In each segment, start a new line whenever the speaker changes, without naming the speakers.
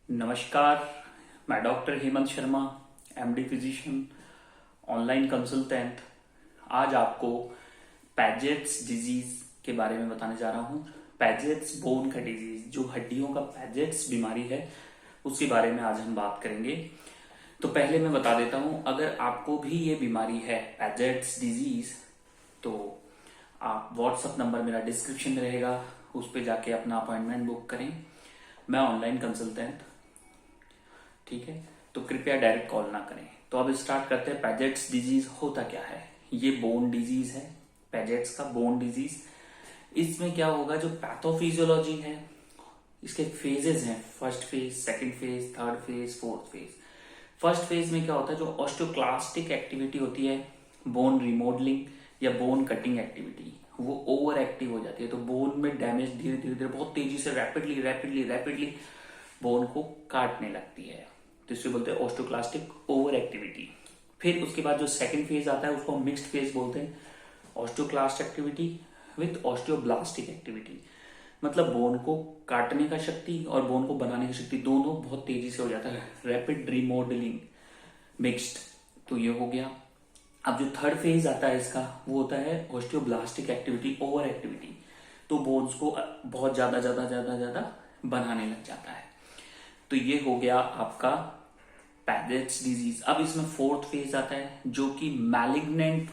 नमस्कार। मैं doctor Hemant Sharma, MD physician, online consultant. आज आपको पैजेट्स डिजीज के बारे में बताने जा रहा हूँ। पैजेट्स बोन का डिजीज, जो हड्डियों का पैजेट्स बीमारी है, उसके बारे में आज हम बात करेंगे। तो पहले मैं बता देता हूँ, अगर आपको भी ये बीमारी है पैजेट्स डिजीज, तो आप व्हाट्सएप नंबर मेरा डिस्क्रिप्शन में रहेगा, उस पर जाके अपना अपॉइंटमेंट बुक करें। मैं ऑनलाइन कंसल्टेंट, ठीक है, तो कृपया डायरेक्ट कॉल ना करें। तो अब स्टार्ट करते हैं। पैजेट्स डिजीज होता क्या है? ये बोन डिजीज है, पैजेट्स का बोन डिजीज। इसमें क्या होगा, जो पैथोफिजियोलॉजी है, इसके फेजेस हैं, first phase, second phase, third phase, fourth phase. First phase में क्या होता है, जो ऑस्टियोक्लास्टिक एक्टिविटी होती है, बोन रिमॉडलिंग या बोन कटिंग एक्टिविटी, वो ओवर एक्टिव हो जाती है। तो बोन में डैमेज धीरे धीरे धीरे बहुत तेजी से रैपिडली रैपिडली रैपिडली बोन को काटने लगती है, तो इसे बोलते हैं ऑस्टियोक्लास्टिक ओवर एक्टिविटी। फिर उसके बाद जो सेकंड फेज आता है, उसको मिक्स्ड फेज बोलते हैं, osteoclast activity with osteoblastic activity. मतलब बोन को काटने का शक्ति और बोन को बनाने की शक्ति दोनों बहुत तेजी से हो जाता है, रैपिड रिमॉडलिंग मिक्स्ड। तो ये हो गया। अब जो थर्ड फेज आता है इसका, वो होता है ऑस्टियोब्लास्टिक एक्टिविटी ओवर एक्टिविटी। तो बोन्स को बहुत ज्यादा ज्यादा ज्यादा ज्यादा बनाने लग जाता है। तो ये हो गया आपका पैजेट्स डिजीज। अब इसमें फोर्थ फेज आता है, जो कि मैलिग्नेंट,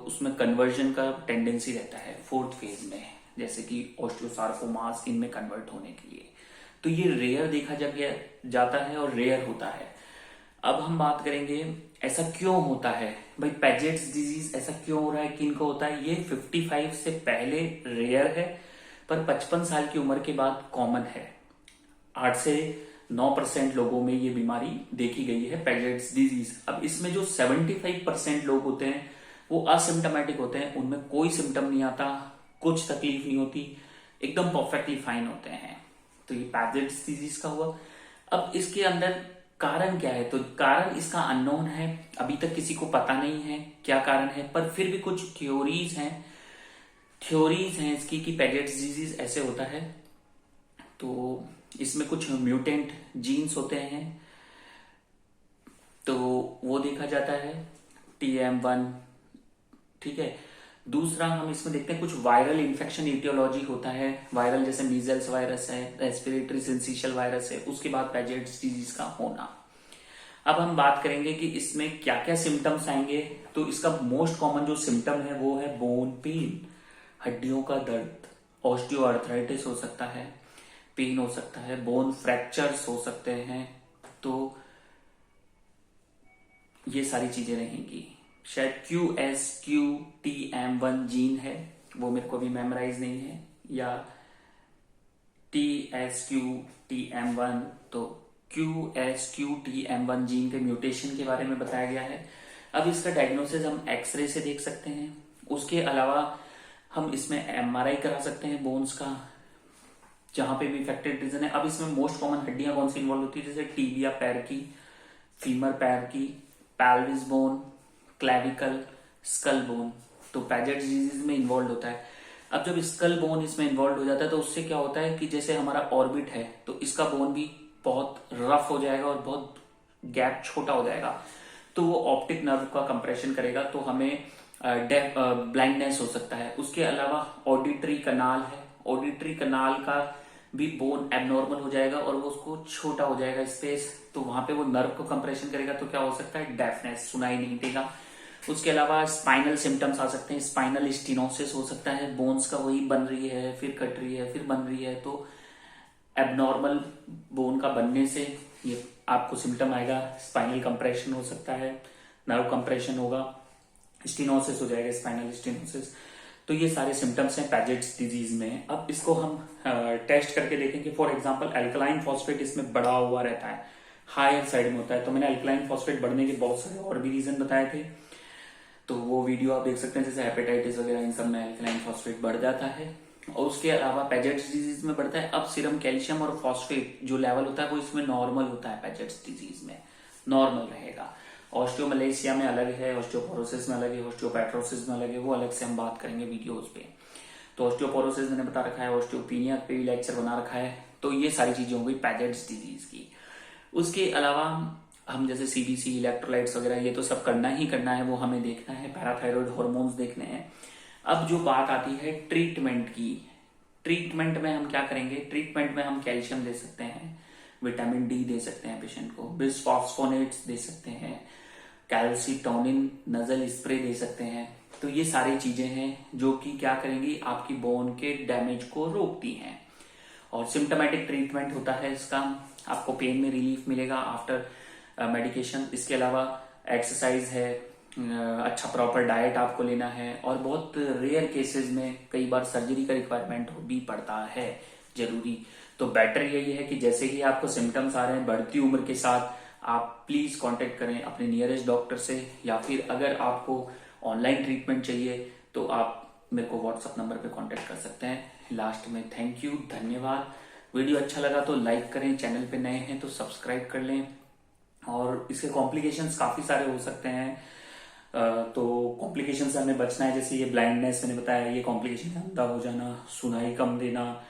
उसमें कन्वर्जन का टेंडेंसी रहता है फोर्थ फेज में, जैसे कि ऑस्टियोसार्कोमास, इनमें कन्वर्ट होने के लिए। तो ये रेयर देखा जाता है और रेयर होता है। अब हम बात करेंगे ऐसा क्यों होता है भाई, पैजेट्स डिजीज ऐसा क्यों हो रहा है, किनको होता है। ये 55 से पहले रेयर है, पर 55 साल की उम्र के बाद कॉमन है। 8 से 9% लोगों में ये बीमारी देखी गई है, पैजेट्स डिजीज। अब इसमें जो 75% लोग होते हैं वो असिम्टोमेटिक होते हैं, उनमें कोई सिम्टम नहीं आता, कुछ तकलीफ नहीं होती, एकदम परफेक्टली फाइन होते हैं। तो ये पैजेट्स डिजीज का हुआ। अब इसके अंदर कारण क्या है, तो कारण इसका अननोन है, अभी तक किसी को पता नहीं है क्या कारण है, पर फिर भी कुछ थ्योरीज हैं इसकी कि पैजेट्स डिजीज ऐसे होता है। तो इसमें कुछ म्यूटेंट जीन्स होते हैं, तो वो देखा जाता है, TM1, ठीक है। दूसरा हम इसमें देखते हैं कुछ वायरल इन्फेक्शन इटियोलॉजी होता है, वायरल जैसे मीजल्स वायरस है, रेस्पिरेटरी सिंसिशियल वायरस है, उसके बाद पैजेट्स डिजीज का होना। अब हम बात करेंगे कि इसमें क्या क्या सिम्टम्स आएंगे। तो इसका मोस्ट कॉमन जो सिम्टम है वो है बोन पेन, हड्डियों का दर्द, ऑस्टियोआर्थराइटिस हो सकता है, पेन हो सकता है, बोन फ्रैक्चर्स हो सकते हैं। तो ये सारी चीजें रहेंगी। शायद QSQTM1 जीन है, वो मेरे को भी मेमोराइज नहीं है, या TSQTM1। तो QSQTM1 जीन के म्यूटेशन के बारे में बताया गया है। अब इसका डायग्नोसिस हम एक्सरे से देख सकते हैं, उसके अलावा हम इसमें MRI करा सकते हैं बोन्स का, जहां पे भी इफेक्टेड रीजन है। अब इसमें मोस्ट कॉमन हड्डियां कौन सी इन्वॉल्व होती है, जैसे टीबिया पैर की, फीमर पैर की, pelvis bone, clavicle, skull bone. तो पैजेट्स डिजीज में इन्वॉल्व होता है। अब जब स्कल बोन इसमें इन्वॉल्व हो जाता है, तो उससे क्या होता है कि जैसे हमारा ऑर्बिट है, तो इसका बोन भी बहुत रफ हो जाएगा और बहुत गैप छोटा हो जाएगा, तो वो ऑप्टिक नर्व का कंप्रेशन करेगा, तो हमें ब्लाइंडनेस हो सकता है। उसके अलावा ऑडिटरी कनाल है, ऑडिटरी कनाल का भी बोन एबनॉर्मल हो जाएगा और वो उसको छोटा हो जाएगा स्पेस, तो वहां पे वो नर्व को कंप्रेशन करेगा, तो क्या हो सकता है, डेफनेस, सुनाई नहीं देगा। उसके अलावा स्पाइनल सिम्टम्स आ सकते हैं, स्पाइनल स्टीनोसिस हो सकता है, बोन्स का वही बन रही है, फिर कट रही है, फिर बन रही है, तो एबनॉर्मल बोन का बनने से ये आपको सिम्टम आएगा। स्पाइनल कंप्रेशन हो सकता है, नर्व कंप्रेशन होगा, स्टीनोसिस हो जाएगा, स्पाइनल स्टीनोसिस। तो ये सारे सिम्टम्स हैं पैजेट्स डिजीज में। अब इसको हम टेस्ट करके देखेंगे। फॉर एग्जांपल एल्कलाइन फॉस्फेट इसमें बढ़ा हुआ रहता है, हायर साइड में होता है। तो मैंने एल्कलाइन फॉस्फेट बढ़ने के बहुत सारे और भी रीजन बताए थे, तो वो वीडियो आप देख सकते हैं, जैसे हेपेटाइटिस वगैरह, इन सब में एल्कलाइन फॉस्फेट बढ़ जाता है। और उसके अलावा पैजेट्स डिजीज में बढ़ता है। अब सीरम कैल्शियम और फॉस्फेट जो लेवल होता है वो इसमें नॉर्मल होता है, पैजेट्स डिजीज में नॉर्मल रहेगा। ऑस्टियोमलेशिया में अलग है, ऑस्टियोपोरोसिस में अलग है, ऑस्टियोपेट्रोसिस में अलग है, वो अलग से हम बात करेंगे वीडियोस पे। तो ऑस्टियोपोरोसिस मैंने बता रखा है, ऑस्टियोपीनिया पे भी लेक्चर बना रखा है। तो ये सारी चीजें हो गई पैजेट्स डिजीज की। उसके अलावा हम जैसे सीबीसी, इलेक्ट्रोलाइट्स वगैरह, ये तो सब करना ही करना है, वो हमें देखना है, पैराथायरॉयड हार्मोन्स देखने हैं। अब जो बात आती है ट्रीटमेंट की, ट्रीटमेंट में हम क्या करेंगे? ट्रीटमेंट में हम कैल्शियम दे सकते हैं, विटामिन डी दे सकते हैं पेशेंट को, बिस्फॉस्फोनेट्स दे सकते हैं, कैल्सिटोनिन नजल स्प्रे दे सकते हैं। तो ये सारी चीजें हैं जो कि क्या करेंगी, आपकी बोन के डैमेज को रोकती हैं। और सिम्टोमेटिक ट्रीटमेंट होता है इसका, आपको पेन में रिलीफ मिलेगा आफ्टर मेडिकेशन। इसके अलावा एक्सरसाइज है, अच्छा प्रॉपर डाइट आपको लेना है, और बहुत रेयर केसेस में कई बार सर्जरी का रिक्वायरमेंट भी पड़ता है जरूरी। तो बेटर यही है कि जैसे ही आपको सिम्टम्स आ रहे हैं बढ़ती उम्र के साथ, आप प्लीज कांटेक्ट करें अपने नियरेस्ट डॉक्टर से, या फिर अगर आपको ऑनलाइन ट्रीटमेंट चाहिए तो आप मेरे को व्हाट्सएप नंबर पे कांटेक्ट कर सकते हैं। लास्ट में थैंक यू, धन्यवाद। वीडियो अच्छा लगा तो लाइक करें, चैनल पे नए हैं तो सब्सक्राइब कर लें। और इसके कॉम्प्लिकेशंस काफी सारे हो सकते हैं, तो कॉम्प्लिकेशन से हमें बचना है। जैसे ये ब्लाइंडनेस मैंने बताया, ये कॉम्प्लिकेशन है, अंधा हो जाना, सुनाई कम देना,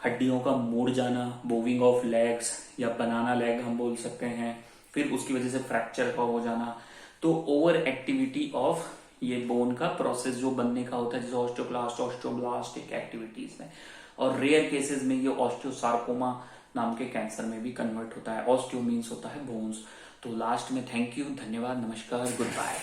हड्डियों का मुड़ जाना, बोविंग ऑफ लेग्स या बनाना लेग हम बोल सकते हैं, फिर उसकी वजह से फ्रैक्चर का हो जाना। तो ओवर एक्टिविटी ऑफ ये बोन का प्रोसेस जो बनने का होता है, जैसे ऑस्टियोक्लास्ट, ऑस्टियोब्लास्ट एक्टिविटीज में, और रेयर केसेस में ये ऑस्टियोसार्कोमा नाम के कैंसर में भी कन्वर्ट होता है। ऑस्टियो मीन्स होता है बोन्स। तो लास्ट में थैंक यू, धन्यवाद, नमस्कार, गुड बाय।